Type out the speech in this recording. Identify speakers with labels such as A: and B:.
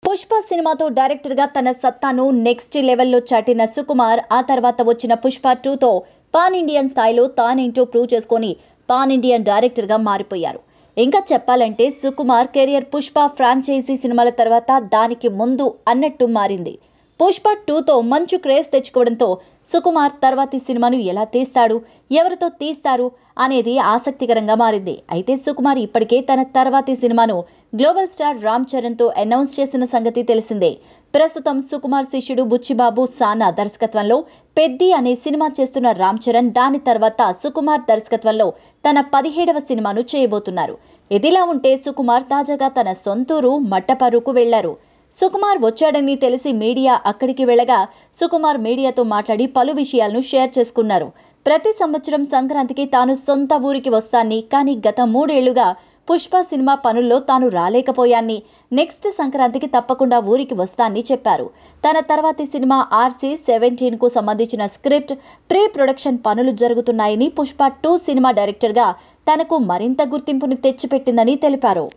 A: పుష్ప సినిమాతో డైరెక్టర్గా తన సత్తాను నెక్స్ట్ లెవెల్లో చాటిన సుకుమార్ ఆ తర్వాత వచ్చిన పుష్ప 2తో పాన్ ఇండియన్ స్థాయిలో తానేంటో ప్రూవ్ చేసుకొని పాన్ ఇండియన్ డైరెక్టర్గా మారిపోయారు. ఇంకా చెప్పాలంటే సుకుమార్ కెరియర్ పుష్ప ఫ్రాంచైజీ సినిమాల తర్వాత దానికి ముందు అన్నట్టు మారింది. పుష్ప 2తో మంచు క్రేజ్ తెచ్చుకోవడంతో సుకుమార్ తర్వాతి సినిమాను ఎలా తీస్తాడు, ఎవరితో తీస్తారు అనేది ఆసక్తికరంగా మారింది. అయితే సుకుమార్ ఇప్పటికే తన తర్వాతి సినిమాను గ్లోబల్ స్టార్ రామ్ చరణ్తో అనౌన్స్ చేసిన సంగతి తెలిసిందే. ప్రస్తుతం సుకుమార్ శిష్యుడు బుచ్చిబాబు సానా దర్శకత్వంలో పెద్ది అనే సినిమా చేస్తున్న రామ్ చరణ్ దాని తర్వాత సుకుమార్ దర్శకత్వంలో తన 17వ సినిమాను చేయబోతున్నారు. ఇదిలా ఉంటే సుకుమార్ తాజాగా తన సొంతూరు మట్టపర్రుకు వెళ్లారు. సుకుమార్ వచ్చాడని తెలిసి మీడియా అక్కడికి వెళ్ళగా సుకుమార్ మీడియాతో మాట్లాడి పలు విషయాలను షేర్ చేసుకున్నారు. ప్రతి సంవత్సరం సంక్రాంతికి తాను సొంత ఊరికి వస్తాన్ని, కానీ గత 3 ఏళ్లుగా పుష్ప సినిమా పనుల్లో తాను రాలేకపోయాన్ని, నెక్స్ట్ సంక్రాంతికి తప్పకుండా ఊరికి వస్తాన్ని చెప్పారు. తన తర్వాతి సినిమా RC-17కు సంబంధించిన స్క్రిప్ట్, ప్రీ ప్రొడక్షన్ పనులు జరుగుతున్నాయని, పుష్ప 2 సినిమా డైరెక్టర్గా తనకు మరింత గుర్తింపును తెచ్చిపెట్టిందని తెలిపారు.